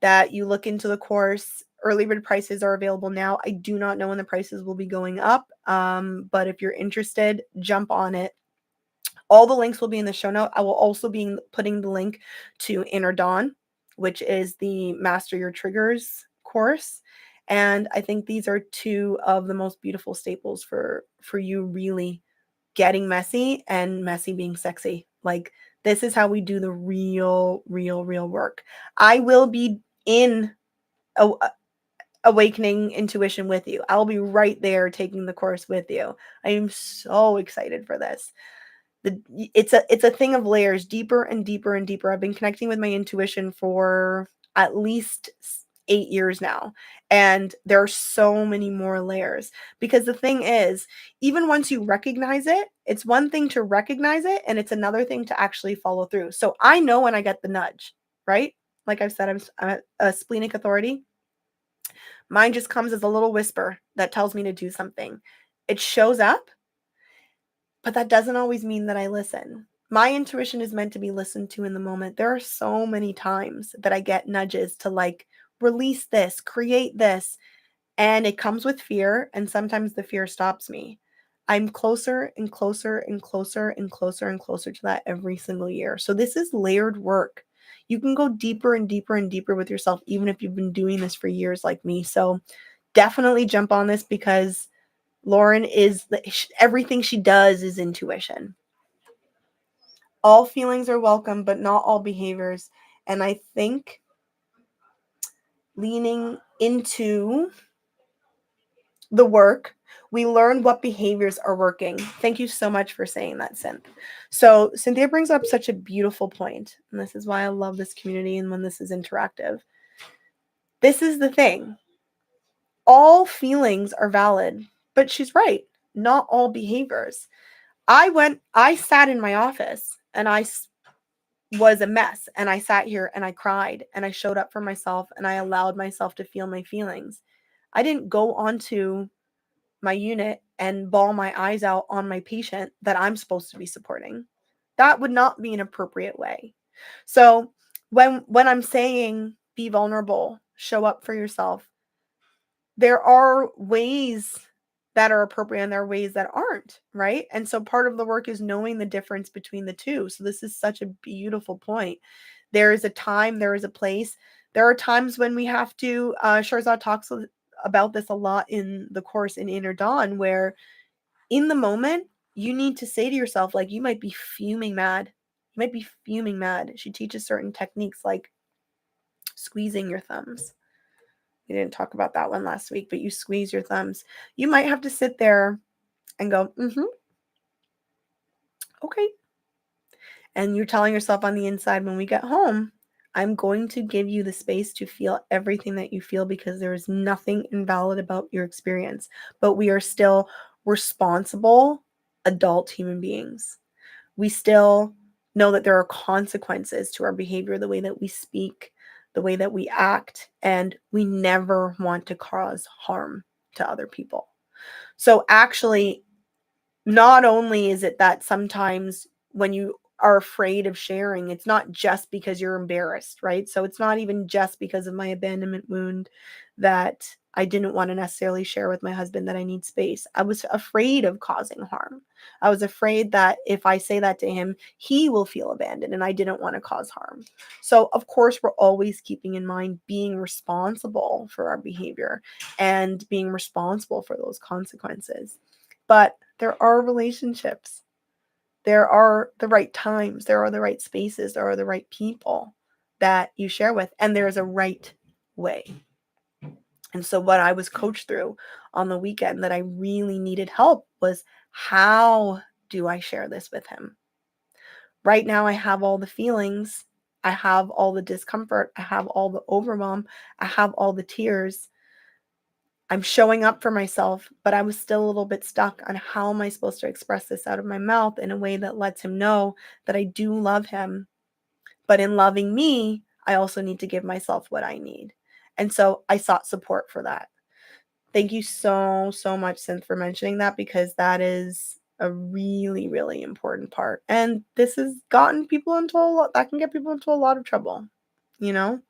that you look into the course. Early bird prices are available now. I do not know when the prices will be going up, but if you're interested, jump on it. All the links will be in the show note. I will also be putting the link to Inner Dawn, which is the Master Your Triggers course. And I think these are two of the most beautiful staples for you really getting messy and messy being sexy. Like, this is how we do the real work. I will be in Awakening Intuition with you. I'll be right there taking the course with you. I am so excited for this. It's a thing of layers, deeper and deeper and deeper. I've been connecting with my intuition for at least 8 years now, and there are so many more layers, because the thing is, even once you recognize it, it's one thing to recognize it and it's another thing to actually follow through. So I know when I get the nudge, right? Like I've said, I'm a splenic authority. Mine just comes as a little whisper that tells me to do something. It shows up, but that doesn't always mean that I listen. My intuition is meant to be listened to in the moment. There are so many times that I get nudges to like release this, create this, and it comes with fear, and sometimes the fear stops me. I'm closer and closer and closer and closer and closer to that every single year. So this is layered work. You can go deeper and deeper and deeper with yourself, even if you've been doing this for years like me. So definitely jump on this, because Lauren everything she does is intuition. All feelings are welcome, but not all behaviors. And I think leaning into the work, we learn what behaviors are working. Thank you so much for saying that, Cynth. So Cynthia brings up such a beautiful point, and this is why I love this community and when this is interactive. This is the thing. All feelings are valid, but she's right. Not all behaviors. I sat in my office and I was a mess, and I sat here and I cried and I showed up for myself and I allowed myself to feel my feelings. I didn't go onto my unit and bawl my eyes out on my patient that I'm supposed to be supporting. That would not be an appropriate way. So when I'm saying be vulnerable, show up for yourself, there are ways that are appropriate and there are ways that aren't, right? And so part of the work is knowing the difference between the two. So this is such a beautiful point. There is a time, there is a place. There are times when we have to, Shahrazad talks about this a lot in the course in Inner Dawn, where in the moment, you need to say to yourself, like, you might be fuming mad. You might be fuming mad. She teaches certain techniques like squeezing your thumbs. We didn't talk about that one last week, but you squeeze your thumbs. You might have to sit there and go, okay. And you're telling yourself on the inside, when we get home, I'm going to give you the space to feel everything that you feel, because there is nothing invalid about your experience. But we are still responsible adult human beings. We still know that there are consequences to our behavior, the way that we speak, the way that we act, and we never want to cause harm to other people. So actually, not only is it that sometimes when you are afraid of sharing, it's not just because you're embarrassed, right? So it's not even just because of my abandonment wound that I didn't want to necessarily share with my husband that I need space. I was afraid of causing harm. I was afraid that if I say that to him, he will feel abandoned, and I didn't want to cause harm. So of course, we're always keeping in mind being responsible for our behavior and being responsible for those consequences. But there are relationships. There are the right times. There are the right spaces. There are the right people that you share with. And there is a right way. And so what I was coached through on the weekend that I really needed help was, how do I share this with him? Right now, I have all the feelings. I have all the discomfort. I have all the overwhelm. I have all the tears. I'm showing up for myself, but I was still a little bit stuck on how am I supposed to express this out of my mouth in a way that lets him know that I do love him. But in loving me, I also need to give myself what I need. And so I sought support for that. Thank you so, so much, Synth, for mentioning that, because that is a really, really important part. And this has gotten people into a lot, that can get people into a lot of trouble, you know?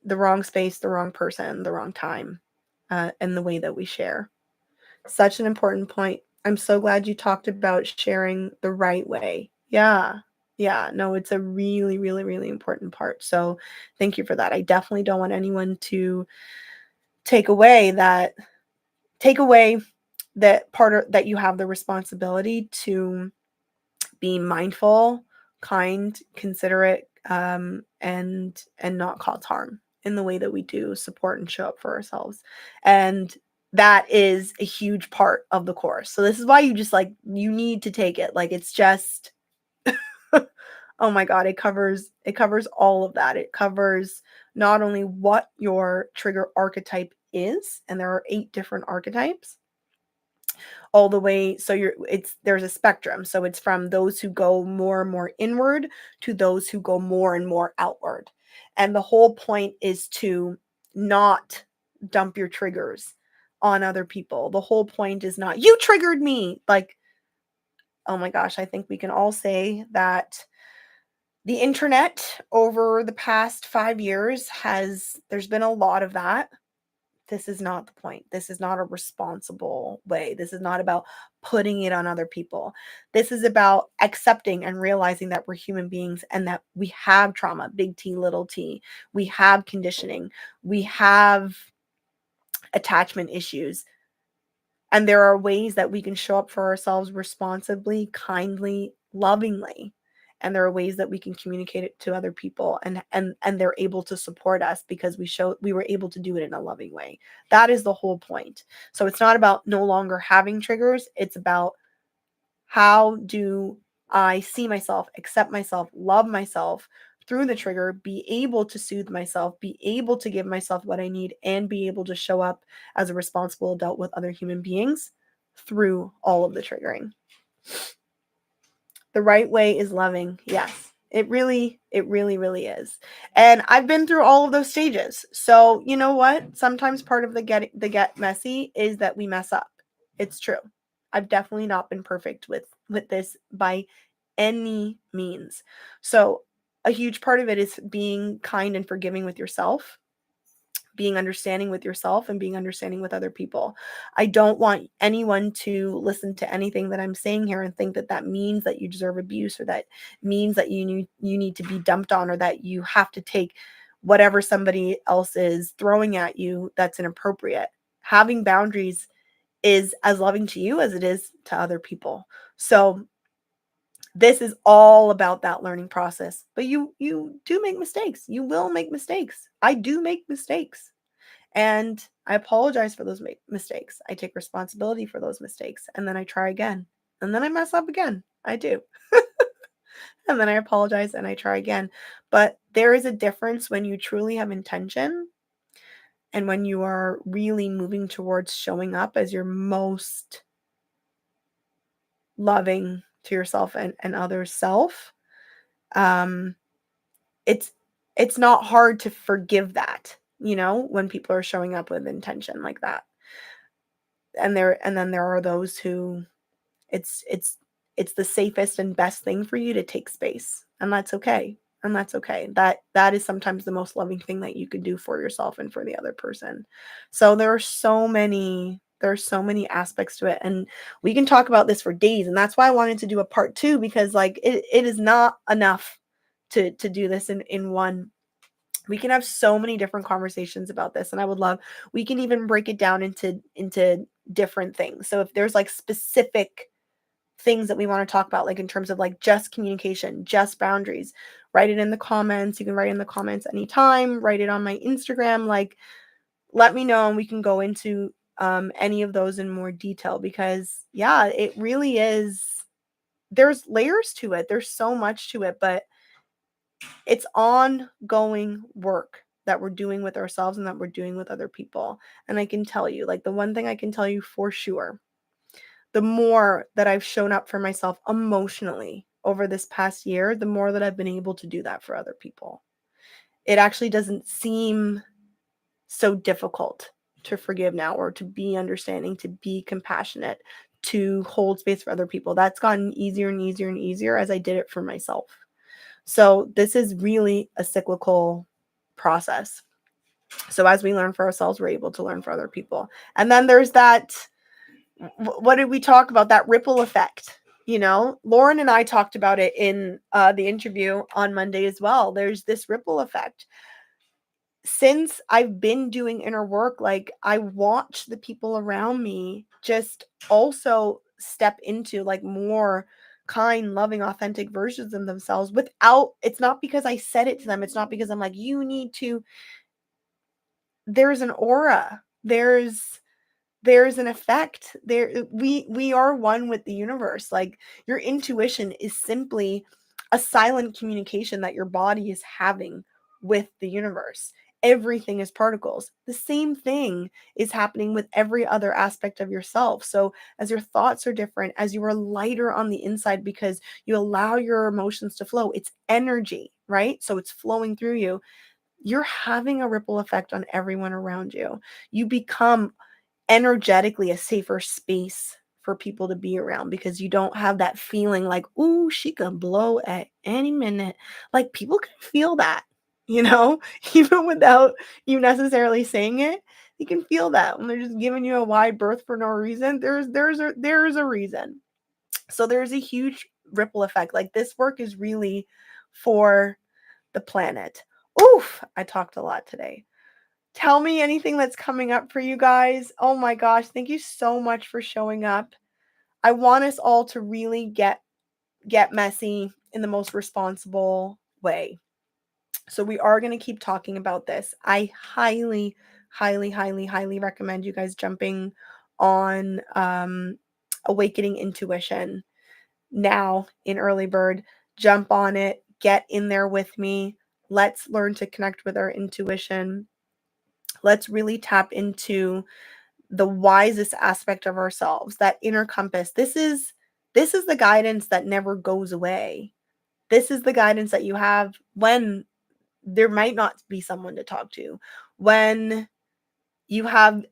The wrong space, the wrong person, the wrong time, and the way that we share. Such an important point. I'm so glad you talked about sharing the right way. Yeah. No, it's a really, really, really important part. So thank you for that. I definitely don't want anyone to take away that that you have the responsibility to be mindful, kind, considerate, and not cause harm in the way that we do support and show up for ourselves. And that is a huge part of the course. So this is why you need to take it. Like, it's just, oh my God, it covers all of that. It covers not only what your trigger archetype is, and there are 8 different archetypes, all the way. So there's a spectrum. So it's from those who go more and more inward to those who go more and more outward. And the whole point is to not dump your triggers on other people. The whole point is not, you triggered me. Like, oh my gosh, I think we can all say that the internet over the past 5 years there's been a lot of that. This is not the point. This is not a responsible way. This is not about putting it on other people. This is about accepting and realizing that we're human beings and that we have trauma, big T, little t. We have conditioning. We have attachment issues. And there are ways that we can show up for ourselves responsibly, kindly, lovingly. And there are ways that we can communicate it to other people, and they're able to support us because we were able to do it in a loving way. That is the whole point. So it's not about no longer having triggers. It's about, how do I see myself, accept myself, love myself through the trigger, be able to soothe myself, be able to give myself what I need, and be able to show up as a responsible adult with other human beings through all of the triggering. The right way is loving. Yes, it really, really is. And I've been through all of those stages. So you know what? Sometimes part of the get messy is that we mess up. It's true. I've definitely not been perfect with this by any means. So a huge part of it is being kind and forgiving with yourself, being understanding with yourself and being understanding with other people. I don't want anyone to listen to anything that I'm saying here and think that that means that you deserve abuse, or that means that you need to be dumped on, or that you have to take whatever somebody else is throwing at you that's inappropriate. Having boundaries is as loving to you as it is to other people. So this is all about that learning process. But you do make mistakes. You will make mistakes. I do make mistakes. And I apologize for those mistakes. I take responsibility for those mistakes. And then I try again. And then I mess up again. I do. And then I apologize and I try again. But there is a difference when you truly have intention and when you are really moving towards showing up as your most loving to yourself and others self. It's not hard to forgive that, when people are showing up with intention like that. And then there are those who it's the safest and best thing for you to take space, and that's okay. And that's okay. That is sometimes the most loving thing that you can do for yourself and for the other person. So there are so many aspects to it, and we can talk about this for days. And that's why I wanted to do a part 2, because it is not enough to do this in one. We can have so many different conversations about this, and I would love, we can even break it down into different things. So if there's like specific things that we want to talk about, like in terms of like just communication, just boundaries, write it in the comments. You can write in the comments anytime, write it on my Instagram, like let me know and we can go into any of those in more detail, because yeah, it really is, there's layers to it. There's so much to it, but it's ongoing work that we're doing with ourselves and that we're doing with other people. And I can tell you, like, the one thing I can tell you for sure, the more that I've shown up for myself emotionally over this past year, the more that I've been able to do that for other people. It actually doesn't seem so difficult to forgive now, or to be understanding, to be compassionate, to hold space for other people. That's gotten easier and easier and easier as I did it for myself. So this is really a cyclical process. So as we learn for ourselves, we're able to learn for other people. And then there's that, what did we talk about? That ripple effect. Lauren and I talked about it in the interview on Monday as well. There's this ripple effect. Since I've been doing inner work, like, I watch the people around me just also step into like more kind, loving, authentic versions of themselves without, it's not because I said it to them. It's not because I'm like, you need to, there's an aura, there's an effect there. We are one with the universe. Like, your intuition is simply a silent communication that your body is having with the universe. Everything is particles. The same thing is happening with every other aspect of yourself. So as your thoughts are different, as you are lighter on the inside because you allow your emotions to flow, it's energy, right? So it's flowing through you. You're having a ripple effect on everyone around you. You become energetically a safer space for people to be around, because you don't have that feeling like, ooh, she can blow at any minute. Like, people can feel that, even without you necessarily saying it. You can feel that when they're just giving you a wide berth for no reason. There's a reason. So there's a huge ripple effect. Like, this work is really for the planet. Oof, I talked a lot today. Tell me anything that's coming up for you guys. Oh my gosh, thank you so much for showing up. I want us all to really get messy in the most responsible way. So we are going to keep talking about this. I highly, highly, highly, highly recommend you guys jumping on Awakening Intuition now in Early Bird. Jump on it. Get in there with me. Let's learn to connect with our intuition. Let's really tap into the wisest aspect of ourselves, that inner compass. This is the guidance that never goes away. This is the guidance that you have when there might not be someone to talk to, when you have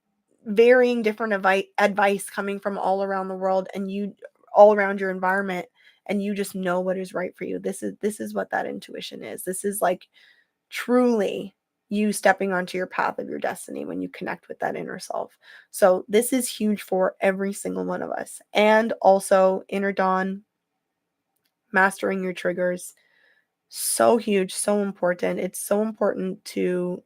varying different advice coming from all around the world, and you all around your environment, and you just know what is right for you. This is what that intuition is. This is like truly you stepping onto your path of your destiny when you connect with that inner self. So this is huge for every single one of us. And also inner dawn, mastering your triggers. So huge, so important. It's so important to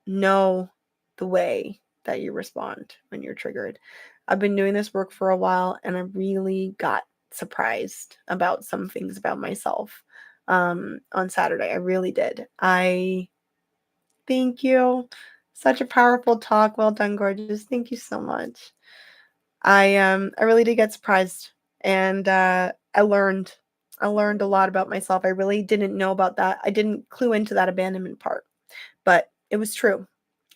know the way that you respond when you're triggered. I've been doing this work for a while, and I really got surprised about some things about myself on Saturday. I really did. Thank you. Such a powerful talk. Well done, gorgeous. Thank you so much. I really did get surprised, and I learned a lot about myself. I really didn't know about that. I didn't clue into that abandonment part, but it was true.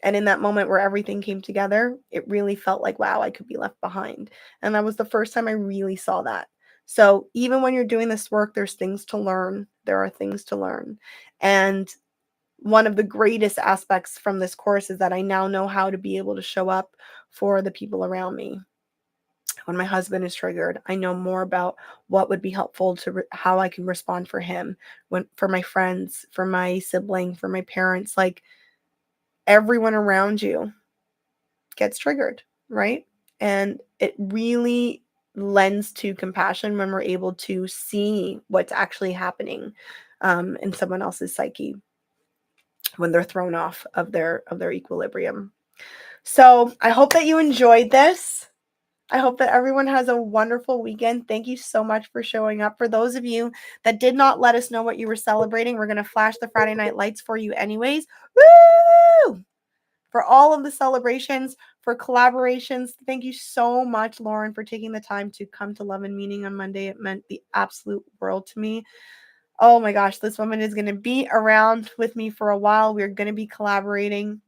And in that moment where everything came together, it really felt like, wow, I could be left behind. And that was the first time I really saw that. So even when you're doing this work, there's things to learn. There are things to learn. And one of the greatest aspects from this course is that I now know how to be able to show up for the people around me. When my husband is triggered, I know more about what would be helpful to how I can respond for him, for my friends, for my sibling, for my parents. Like, everyone around you gets triggered, right? And it really lends to compassion when we're able to see what's actually happening in someone else's psyche when they're thrown off of their equilibrium. So I hope that you enjoyed this. I hope that everyone has a wonderful weekend. Thank you so much for showing up. For those of you that did not let us know what you were celebrating, we're going to flash the Friday night lights for you anyways. Woo! For all of the celebrations, for collaborations, thank you so much, Lauren, for taking the time to come to Love and Meaning on Monday. It meant the absolute world to me. Oh my gosh, this woman is going to be around with me for a while. We're going to be collaborating.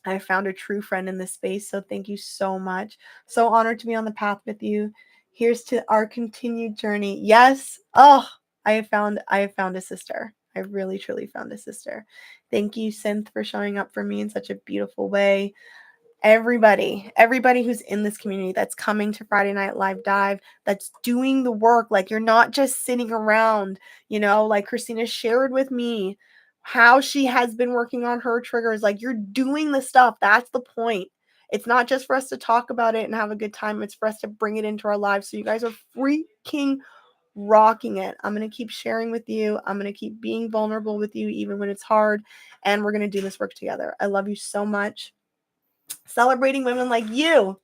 I found a true friend in this space, so thank you so much. So honored to be on the path with you. Here's to our continued journey. Yes. Oh, I have found a sister. I really, truly found a sister. Thank you, Synth, for showing up for me in such a beautiful way. Everybody who's in this community that's coming to Friday Night Live Dive, that's doing the work. Like, you're not just sitting around, like Christina shared with me how she has been working on her triggers. Like, you're doing the stuff. That's the point. It's not just for us to talk about it and have a good time. It's for us to bring it into our lives. So you guys are freaking rocking it. I'm going to keep sharing with you. I'm going to keep being vulnerable with you, even when it's hard. And we're going to do this work together. I love you so much. Celebrating women like you.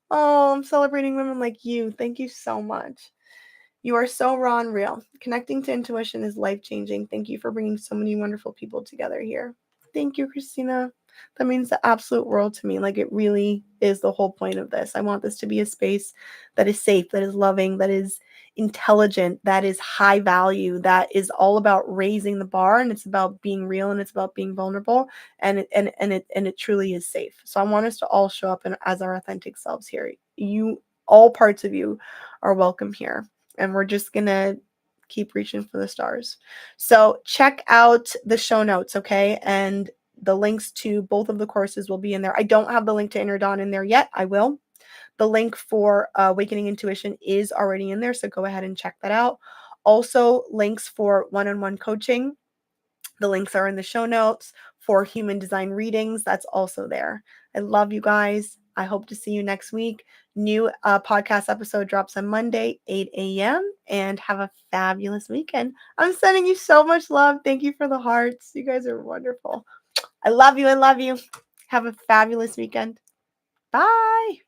Oh, I'm celebrating women like you. Thank you so much. You are so raw and real. Connecting to intuition is life-changing. Thank you for bringing so many wonderful people together here. Thank you, Christina. That means the absolute world to me. Like, it really is the whole point of this. I want this to be a space that is safe, that is loving, that is intelligent, that is high value, that is all about raising the bar, and it's about being real, and it's about being vulnerable, and it truly is safe. So I want us to all show up as our authentic selves here. All parts of you are welcome here, and we're just gonna keep reaching for the stars. So check out the show notes, okay? And the links to both of the courses will be in there. I don't have the link to Inner Dawn in there yet. I will. The link for Awakening Intuition is already in there, so go ahead and check that out. Also, links for one-on-one coaching. The links are in the show notes. For human design readings, that's also there. I love you guys. I hope to see you next week. New podcast episode drops on Monday, 8 a.m. And have a fabulous weekend. I'm sending you so much love. Thank you for the hearts. You guys are wonderful. I love you. I love you. Have a fabulous weekend. Bye.